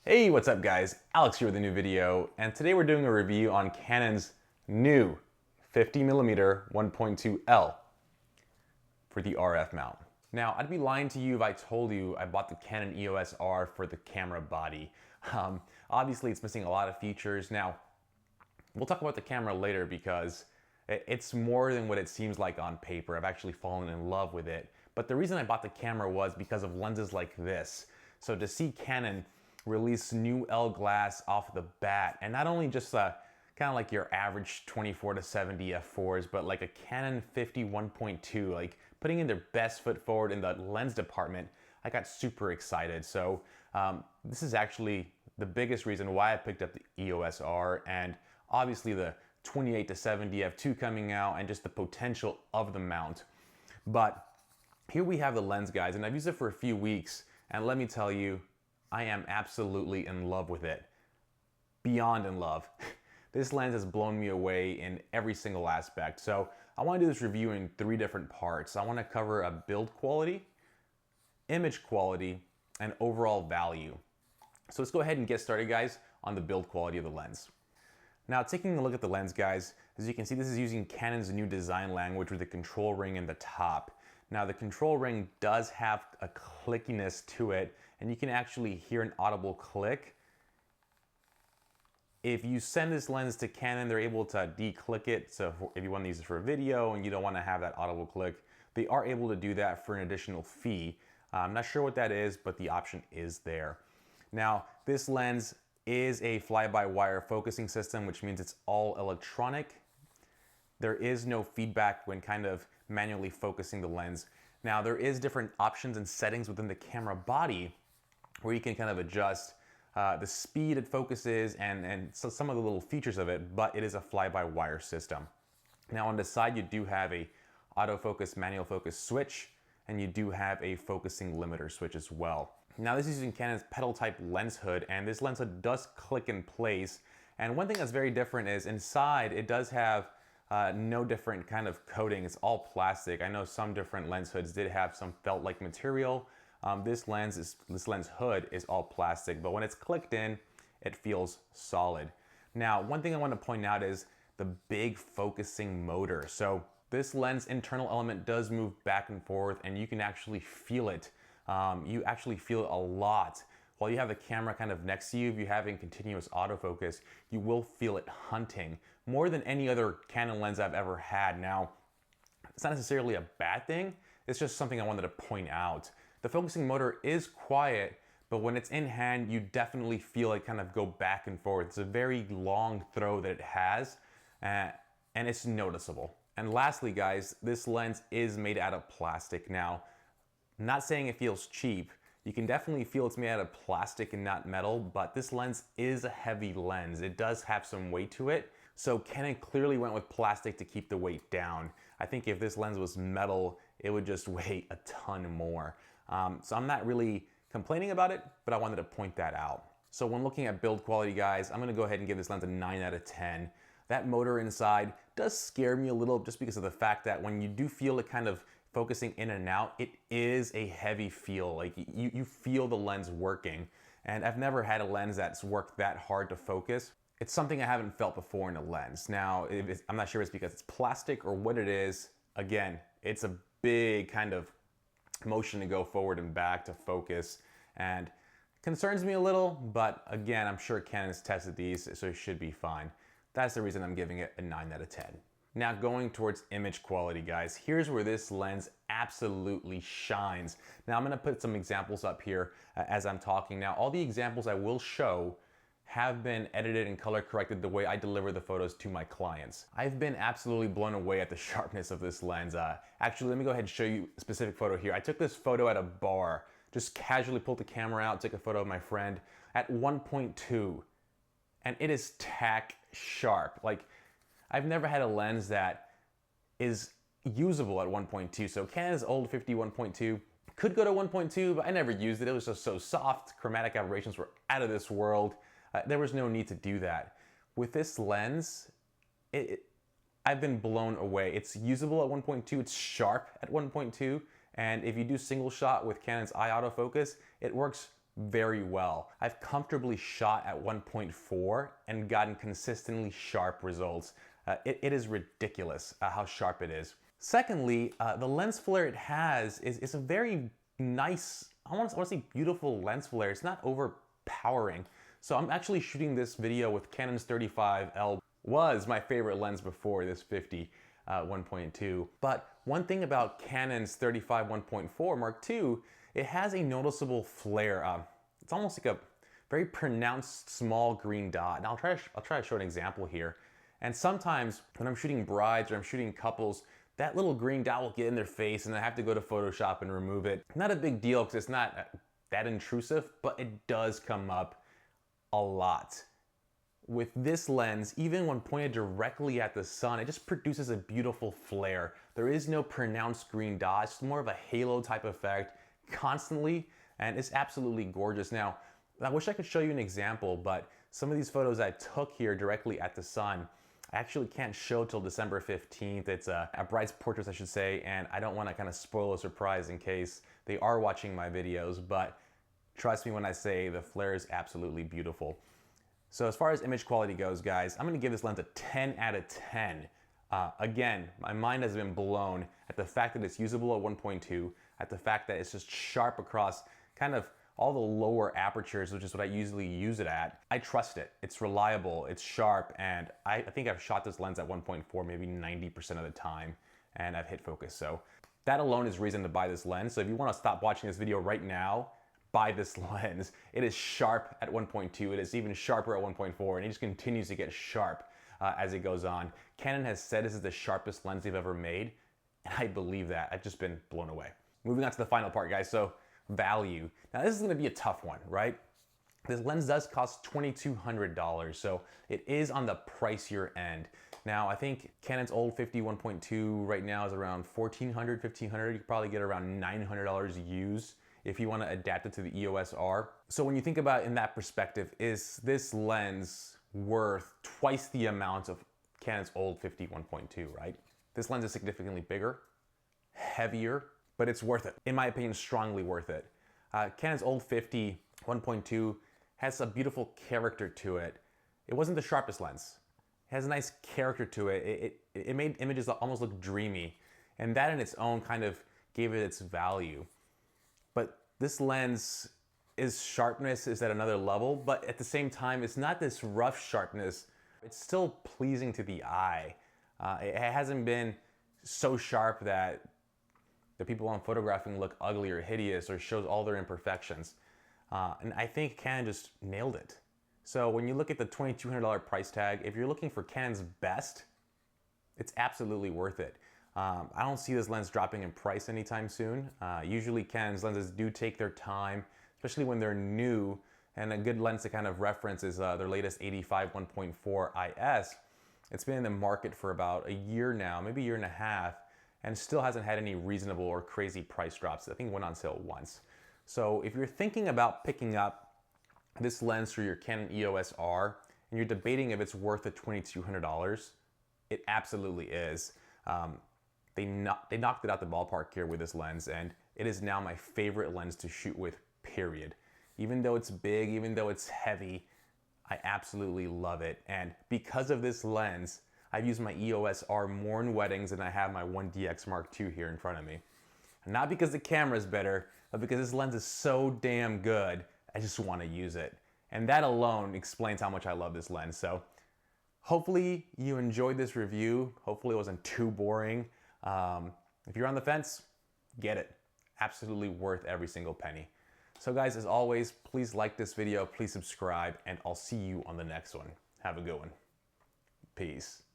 Hey, what's up guys? Alex here with a new video, and today we're doing a review on Canon's new 50mm 1.2L for the RF mount. Now, I'd be lying to you if I told you I bought the Canon EOS R for the camera body. Obviously, it's missing a lot of features. Now, we'll talk about the camera later because it's more than what it seems like on paper. I've actually fallen in love with it. But the reason I bought the camera was because of lenses like this. So to see Canon release new L glass off the bat, and not only just kind of like your average 24 to 70 f4s, but like a Canon 50 1.2, like putting in their best foot forward in the lens department, I got super excited. So this is actually the biggest reason why I picked up the EOS R, and obviously the 28 to 70 f2 coming out and just the potential of the mount. But here we have the lens, guys, and I've used it for a few weeks, and let me tell you, I am absolutely in love with it. Beyond in love. This lens has blown me away in every single aspect. So I want to do this review in three different parts. I want to cover a build quality, image quality, and overall value. So let's go ahead and get started, guys, on the build quality of the lens. Now, taking a look at the lens, guys, as you can see, this is using Canon's new design language with the control ring in the top. Now, the control ring does have a clickiness to it, and you can actually hear an audible click. If you send this lens to Canon, they're able to de-click it. So if you want to use it for a video and you don't want to have that audible click, they are able to do that for an additional fee. I'm not sure what that is, but the option is there. Now, this lens is a fly-by-wire focusing system, which means it's all electronic. There is no feedback when kind of manually focusing the lens. Now, there is different options and settings within the camera body where you can kind of adjust the speed it focuses and so some of the little features of it, but it is a fly-by-wire system. Now, on the side, you do have a autofocus, manual focus switch, and you do have a focusing limiter switch as well. Now, this is using Canon's pedal type lens hood, and this lens hood does click in place. And one thing that's very different is inside it does have no different kind of coating. It's all plastic. I know some different lens hoods did have some felt-like material. This lens hood is all plastic, but when it's clicked in, it feels solid. Now, one thing I want to point out is the big focusing motor. So this lens internal element does move back and forth, and you can actually feel it. You actually feel it a lot. While you have the camera kind of next to you, if you're having continuous autofocus, you will feel it hunting more than any other Canon lens I've ever had. Now, it's not necessarily a bad thing. It's just something I wanted to point out. The focusing motor is quiet, but when it's in hand, you definitely feel it kind of go back and forth. It's a very long throw that it has, and it's noticeable. And lastly, guys, this lens is made out of plastic. Now, I'm not saying it feels cheap. You can definitely feel it's made out of plastic and not metal, but this lens is a heavy lens. It does have some weight to it. So Canon clearly went with plastic to keep the weight down. I think if this lens was metal, it would just weigh a ton more. So I'm not really complaining about it, but I wanted to point that out. So when looking at build quality, guys, I'm gonna go ahead and give this lens a 9 out of 10. That motor inside does scare me a little just because of the fact that when you do feel it kind of focusing in and out, it is a heavy feel. Like you feel the lens working. And I've never had a lens that's worked that hard to focus. It's something I haven't felt before in a lens. Now, I'm not sure if it's because it's plastic or what it is. Again, it's a big kind of motion to go forward and back to focus, and concerns me a little, but again, I'm sure Canon's tested these, so it should be fine. That's the reason I'm giving it a 9 out of 10. Now, going towards image quality, guys, here's where this lens absolutely shines. Now, I'm gonna put some examples up here as I'm talking. Now, all the examples I will show have been edited and color corrected the way I deliver the photos to my clients. I've been absolutely blown away at the sharpness of this lens. Actually, let me go ahead and show you a specific photo here. I took this photo at a bar, just casually pulled the camera out, took a photo of my friend at 1.2, and it is tack sharp. Like, I've never had a lens that is usable at 1.2. So Canon's old 50 1.2 could go to 1.2, but I never used it. It was just so soft. Chromatic aberrations were out of this world. There was no need to do that. With this lens, I've been blown away. It's usable at 1.2, it's sharp at 1.2, and if you do single shot with Canon's eye autofocus, it works very well. I've comfortably shot at 1.4 and gotten consistently sharp results. It is ridiculous how sharp it is. Secondly, the lens flare it has is a very nice, I want to say beautiful lens flare. It's not overpowering. So I'm actually shooting this video with Canon's 35L. Was my favorite lens before this 50 1.2. But one thing about Canon's 35 1.4 Mark II, it has a noticeable flare. It's almost like a very pronounced small green dot. And I'll try to show an example here. And sometimes when I'm shooting brides or I'm shooting couples, that little green dot will get in their face and I have to go to Photoshop and remove it. Not a big deal because it's not that intrusive, but it does come up a lot. With this lens, even when pointed directly at the sun, it just produces a beautiful flare. There is no pronounced green dot. It's more of a halo type effect constantly, and it's absolutely gorgeous. Now, I wish I could show you an example, but some of these photos I took here directly at the sun, I actually can't show till December 15th. It's a bride's portraits, I should say, and I don't want to kind of spoil a surprise in case they are watching my videos, but trust me when I say the flare is absolutely beautiful. So as far as image quality goes, guys, I'm going to give this lens a 10 out of 10. Again, my mind has been blown at the fact that it's usable at 1.2, at the fact that it's just sharp across kind of all the lower apertures, which is what I usually use it at. I trust it. It's reliable, it's sharp, and I think I've shot this lens at 1.4 maybe 90% of the time, and I've hit focus. So that alone is reason to buy this lens. So if you want to stop watching this video right now, buy this lens. It is sharp at 1.2, it is even sharper at 1.4, and it just continues to get sharp as it goes on. Canon has said this is the sharpest lens they've ever made, and I believe that. I've just been blown away. Moving on to the final part, guys. So value. Now this is gonna be a tough one, right? This lens does cost $2,200, so it is on the pricier end. Now I think Canon's old 50 1.2 right now is around $1,400, $1,500. You could probably get around $900 used if you want to adapt it to the EOS R. So when you think about it in that perspective, is this lens worth twice the amount of Canon's old 50 1.2, right? This lens is significantly bigger, heavier, but it's worth it. In my opinion, strongly worth it. Canon's old 50 1.2 has a beautiful character to it. It wasn't the sharpest lens. It has a nice character to it. It made images almost look dreamy, and that in its own kind of gave it its value. But this lens sharpness is at another level, but at the same time, it's not this rough sharpness. It's still pleasing to the eye. It hasn't been so sharp that the people I'm photographing look ugly or hideous or shows all their imperfections. And I think Canon just nailed it. So when you look at the $2,200 price tag, if you're looking for Canon's best, it's absolutely worth it. I don't see this lens dropping in price anytime soon. Usually Canon's lenses do take their time, especially when they're new, and a good lens to kind of reference is their latest 85 1.4 IS. It's been in the market for about a year now, maybe a year and a half, and still hasn't had any reasonable or crazy price drops. I think it went on sale once. So if you're thinking about picking up this lens for your Canon EOS R, and you're debating if it's worth the $2,200, it absolutely is. They knocked it out the ballpark here with this lens, and it is now my favorite lens to shoot with, period. Even though it's big, even though it's heavy, I absolutely love it. And because of this lens, I've used my EOS R more in weddings than I have my 1DX Mark II here in front of me. And not because the camera's better, but because this lens is so damn good, I just want to use it. And that alone explains how much I love this lens. So hopefully you enjoyed this review. Hopefully it wasn't too boring. If you're on the fence, get it. Absolutely worth every single penny. So guys, as always, please like this video, please subscribe, and I'll see you on the next one. Have a good one. Peace.